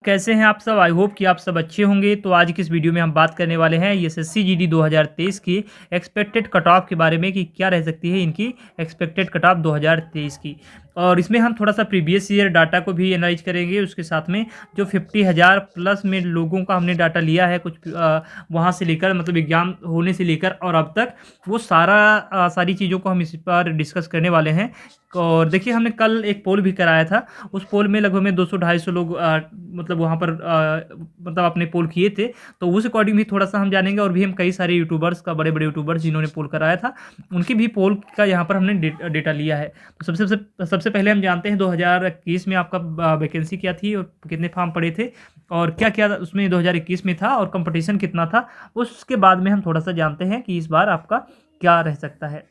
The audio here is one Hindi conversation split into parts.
कैसे हैं आप सब। आई होप कि आप सब अच्छे होंगे। तो आज की इस वीडियो में हम बात करने वाले हैं एसएससी जीडी 2023 की एक्सपेक्टेड कट ऑफ के बारे में कि क्या रह सकती है इनकी एक्सपेक्टेड कट ऑफ 2023 की। और इसमें हम थोड़ा सा प्रीवियस ईयर डाटा को भी एनालाइज करेंगे। उसके साथ में जो 50,000 प्लस में लोगों का हमने डाटा लिया है कुछ वहाँ से लेकर मतलब एग्जाम होने से लेकर और अब तक वो सारी चीज़ों को हम इस पर डिस्कस करने वाले हैं। और देखिए हमने कल एक पोल भी कराया था। उस पोल में लगभग में 200-250 लोग मतलब वहाँ पर मतलब अपने पोल किए थे। तो उस अकॉर्डिंग भी थोड़ा सा हम जानेंगे। और भी हम कई सारे यूट्यूबर्स का बड़े यूट्यूबर्स जिन्होंने पोल कराया था उनकी भी पोल का यहाँ पर हमने डेटा लिया है। तो सबसे पहले हम जानते हैं 2021 में आपका वैकेंसी क्या थी और कितने फॉर्म पड़े थे और क्या क्या उसमें 2021 में था और कंपटीशन कितना था। उसके बाद में हम थोड़ा सा जानते हैं कि इस बार आपका क्या रह सकता है।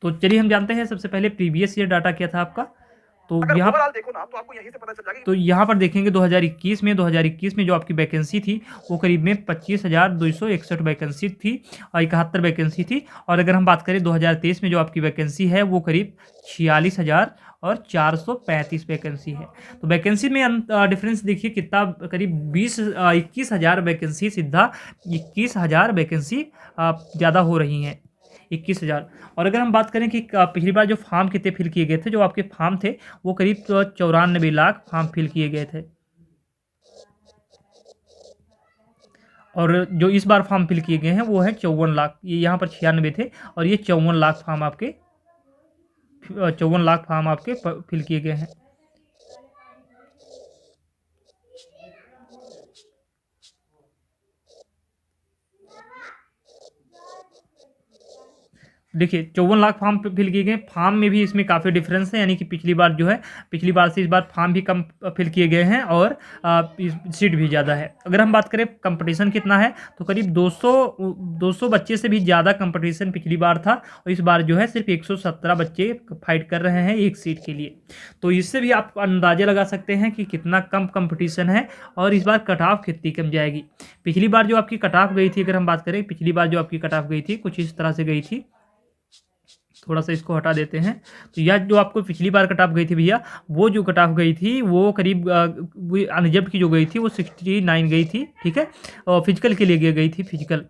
तो चलिए हम जानते हैं सबसे पहले प्रीवियस ईयर डाटा क्या था आपका। तो यहाँ देखो ना तो आपको यहीं से पता चल जाएगा। तो यहाँ पर देखेंगे 2021 में जो आपकी वैकेंसी थी वो करीब में 25,261 वैकेंसी थी और 71 वैकेंसी थी। और अगर हम बात करें 2023 में जो आपकी वैकेंसी है वो करीब 46,435 वैकेंसी है। तो वैकेंसी में डिफरेंस देखिए कितना, करीब 21,000 वैकेंसी सीधा 21,000 वैकेंसी ज़्यादा हो रही हैं, 21,000। और अगर हम बात करें कि पिछली बार जो फॉर्म कितने फिल किए गए थे, जो आपके फॉर्म थे वो करीब 94 लाख फॉर्म फिल किए गए थे। और जो इस बार फॉर्म फिल किए गए हैं वो है 54 लाख। ये यहाँ पर 96 थे और ये 54 लाख फॉर्म आपके 54 लाख फॉर्म आपके फिल किए गए हैं। देखिए 54 लाख फॉर्म फिल किए गए। फॉर्म में भी इसमें काफ़ी डिफरेंस है, यानी कि पिछली बार जो है पिछली बार से इस बार फॉर्म भी कम फिल किए गए हैं और सीट भी ज़्यादा है। अगर हम बात करें कंपटीशन कितना है तो करीब 200 बच्चे से भी ज़्यादा कंपटीशन पिछली बार था और इस बार जो है सिर्फ 117 बच्चे फाइट कर रहे हैं एक सीट के लिए। तो इससे भी आप अंदाज़ा लगा सकते हैं कि कितना कम कंपटीशन है और इस बार कट ऑफ कितनी कम जाएगी। पिछली बार जो आपकी कट ऑफ गई थी, अगर हम बात करें पिछली बार जो आपकी कट ऑफ गई थी कुछ इस तरह से गई थी। थोड़ा सा इसको हटा देते हैं। तो यह जो आपको पिछली बार कट ऑफ गई थी भैया, वो जो कट ऑफ गई थी वो करीब अनरिजर्व्ड की जो गई थी वो 69 गई थी, ठीक है। और फिजिकल के लिए गई थी फिजिकल।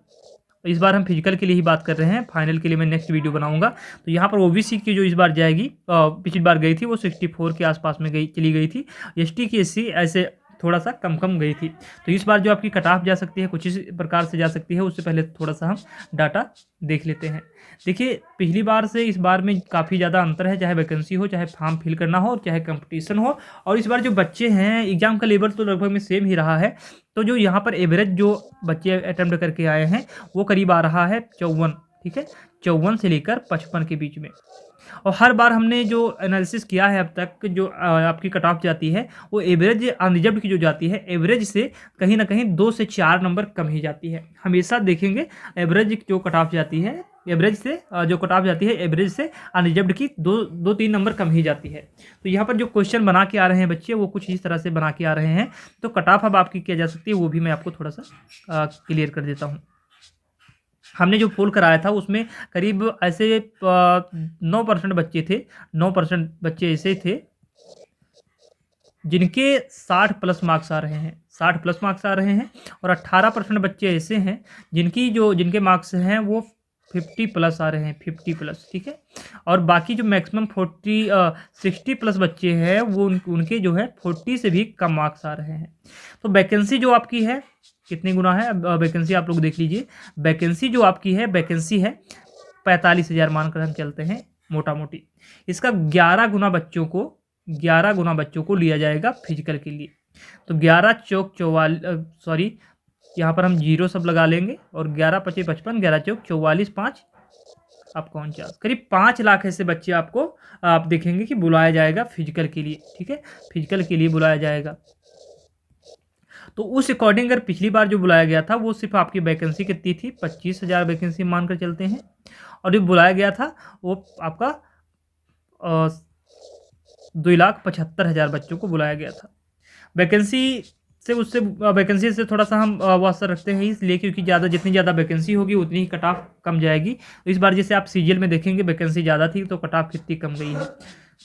इस बार हम फिजिकल के लिए ही बात कर रहे हैं, फाइनल के लिए मैं नेक्स्ट वीडियो बनाऊंगा। तो यहाँ पर ओबीसी की जो इस बार जाएगी, पिछली बार गई थी वो 64 के आसपास में चली गई थी। एसटी की एससी ऐसे थोड़ा सा कम गई थी। तो इस बार जो आपकी कट ऑफ जा सकती है कुछ इस प्रकार से जा सकती है। उससे पहले थोड़ा सा हम डाटा देख लेते हैं। देखिए पिछली बार से इस बार में काफ़ी ज़्यादा अंतर है, चाहे वैकेंसी हो, चाहे फॉर्म फिल करना हो, चाहे कंपटीशन हो। और इस बार जो बच्चे हैं एग्जाम का लेवल तो लगभग में सेम ही रहा है। तो जो यहाँ पर एवरेज जो बच्चे अटेम्प्ट करके आए हैं वो करीब आ रहा है 54, ठीक है, 54 से लेकर 55 के बीच में। और हर बार हमने जो एनालिसिस किया है अब तक, जो आपकी कट ऑफ जाती है वो एवरेज अनरिजर्व्ड की जो जाती है एवरेज से कहीं ना कहीं 2 से 4 नंबर कम ही जाती है। हमेशा देखेंगे एवरेज जो कट ऑफ जाती है, एवरेज से जो कट ऑफ जाती है एवरेज से अनरिजर्व्ड की 2-3 नंबर कम ही जाती है। तो यहाँ पर जो क्वेश्चन बना के आ रहे हैं बच्चे वो कुछ इस तरह से बना के आ रहे हैं। तो कट ऑफ अब आपकी क्या जा सकती है वो भी मैं आपको थोड़ा सा क्लियर कर देता हूँ। हमने जो पोल कराया था उसमें करीब ऐसे 9% बच्चे थे, 9% बच्चे ऐसे थे जिनके 60 प्लस मार्क्स आ रहे हैं, 60 प्लस मार्क्स आ रहे हैं। और 18% बच्चे ऐसे हैं जिनके मार्क्स हैं वो 50 प्लस आ रहे हैं, 50 प्लस, ठीक है। और बाकी जो मैक्सिमम 60 प्लस बच्चे हैं वो उनके जो है 40 से भी कम मार्क्स आ रहे हैं। तो वैकेंसी जो आपकी है कितने गुना है, वैकेंसी आप लोग देख लीजिए। वैकेंसी जो आपकी है वैकेंसी है 45,000 मानकर हम चलते हैं मोटा मोटी। इसका 11 गुना बच्चों को लिया जाएगा फिजिकल के लिए। तो 11 चौक 44, सॉरी यहाँ पर हम जीरो सब लगा लेंगे और 11 पचे 55, 11 चौक 44, 5 आपको 49, करीब 5 लाख ऐसे बच्चे आपको आप देखेंगे कि बुलाया जाएगा फिजिकल के लिए, ठीक है, फिजिकल के लिए बुलाया जाएगा। तो उस अकॉर्डिंग अगर पिछली बार जो बुलाया गया था वो सिर्फ आपकी वैकेंसी कितनी थी, 25,000 वैकेंसी मानकर चलते हैं। और जो बुलाया गया था वो आपका 2,75,000 बच्चों को बुलाया गया था। वैकेंसी से थोड़ा सा हम वो असर रखते हैं इसलिए क्योंकि जितनी ज़्यादा वैकेंसी होगी उतनी ही कट ऑफ कम जाएगी। तो इस बार जैसे आप सीजीएल में देखेंगे वैकेंसी ज़्यादा थी तो कट ऑफ कितनी कम गई है।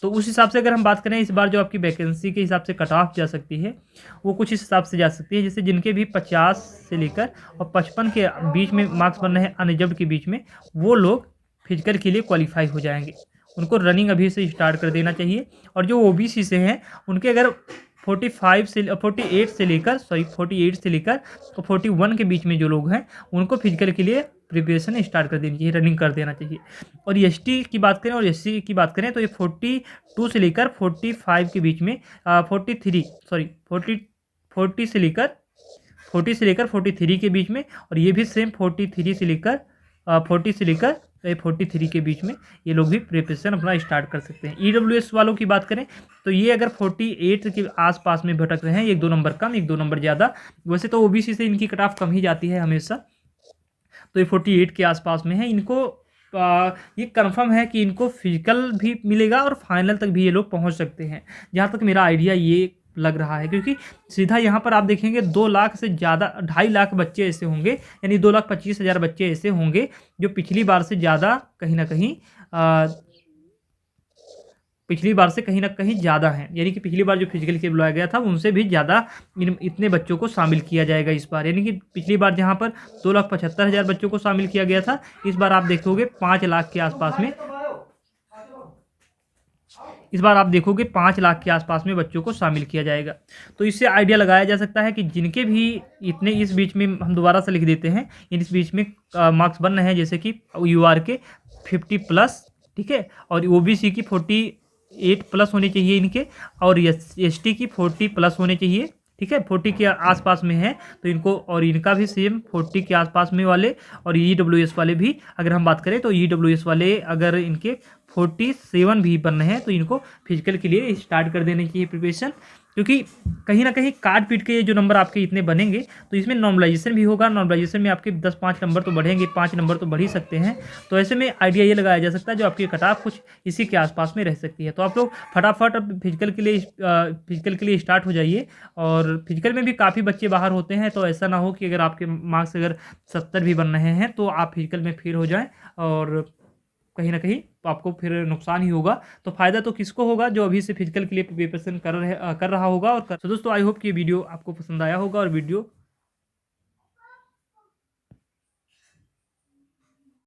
तो उस हिसाब से अगर हम बात करें इस बार जो आपकी वैकेंसी के हिसाब से कट ऑफ जा सकती है वो कुछ इस हिसाब से जा सकती है, जैसे जिनके भी 50 से लेकर और 55 के बीच में मार्क्स बन रहे हैं अनरिजर्व्ड के बीच में, वो लोग फिजिकल के लिए क्वालिफाई हो जाएंगे। उनको रनिंग अभी से स्टार्ट कर देना चाहिए। और जो ओबीसी से हैं उनके अगर 48 से लेकर 41 के बीच में जो लोग हैं उनको फिजिकल के लिए प्रिपरेशन स्टार्ट कर देनी चाहिए, रनिंग कर देना चाहिए। और एसटी की बात करें और एससी की बात करें तो ये 42 से लेकर 45 के बीच में 40 से लेकर 43 के बीच में, और ये भी सेम 43 से लेकर 43 के बीच में ये लोग भी प्रिपरेशन अपना स्टार्ट कर सकते हैं। ईडब्ल्यूएस वालों की बात करें तो ये अगर 48 के आसपास में भटक रहे हैं, 1-2 नंबर कम 1-2 नंबर ज़्यादा, वैसे तो ओबीसी से इनकी कट ऑफ कम ही जाती है हमेशा, तो ये 48 के आसपास में है। इनको ये कंफर्म है कि इनको फिजिकल भी मिलेगा और फाइनल तक भी ये लोग पहुंच सकते हैं, जहाँ तक मेरा आइडिया ये लग रहा है। क्योंकि सीधा यहाँ पर आप देखेंगे 2 लाख से ज़्यादा 2.5 लाख बच्चे ऐसे होंगे, यानी 2,25,000 बच्चे ऐसे होंगे जो पिछली बार से ज़्यादा कहीं ना कहीं ज़्यादा हैं। यानी कि पिछली बार जो फिजिकल के बुलाया गया था उनसे भी ज़्यादा इतने बच्चों को शामिल किया जाएगा इस बार। यानी कि पिछली बार जहाँ पर 2,75,000 बच्चों को शामिल किया गया था, इस बार आप देखोगे 5 लाख के आसपास में, इस बार आप देखोगे 5 लाख के आसपास में बच्चों को शामिल किया जाएगा। तो इससे आइडिया लगाया जा सकता है कि जिनके भी इतने इस बीच में, हम दोबारा से लिख देते हैं, इस बीच में मार्क्स बन रहे हैं, जैसे कि यूआर के 50+, ठीक है, और ओबीसी की 48+ होने चाहिए इनके, और एसटी की 40+ होने चाहिए, ठीक है, 40 के आसपास में है तो इनको, और इनका भी सेम 40 के आसपास में वाले, और ईडब्ल्यूएस वाले भी अगर हम बात करें तो ईडब्ल्यूएस वाले अगर इनके 47 भी बन रहे हैं तो इनको फिजिकल के लिए स्टार्ट कर देनी चाहिए प्रिपरेशन। क्योंकि कहीं ना कहीं काट पीट के जो नंबर आपके इतने बनेंगे तो इसमें नॉर्मलाइजेशन भी होगा, नॉर्मलाइजेशन में आपके 10-5 नंबर तो बढ़ेंगे, 5 नंबर तो बढ़ ही सकते हैं। तो ऐसे में आइडिया ये लगाया जा सकता है जो आपकी कट ऑफ कुछ इसी के आसपास में रह सकती है। तो आप लोग फटाफट अब फिजिकल के लिए स्टार्ट हो जाइए। और फिजिकल में भी काफ़ी बच्चे बाहर होते हैं, तो ऐसा ना हो कि अगर आपके मार्क्स अगर 70 भी बन रहे हैं तो आप फिजिकल में फेल हो जाएँ और कहीं ना कहीं तो आपको फिर नुकसान ही होगा। तो फायदा तो किसको होगा, जो अभी से फिजिकल के लिए प्रिपरेशन कर रहा होगा। और तो दोस्तों आई होप कि ये वीडियो आपको पसंद आया होगा और वीडियो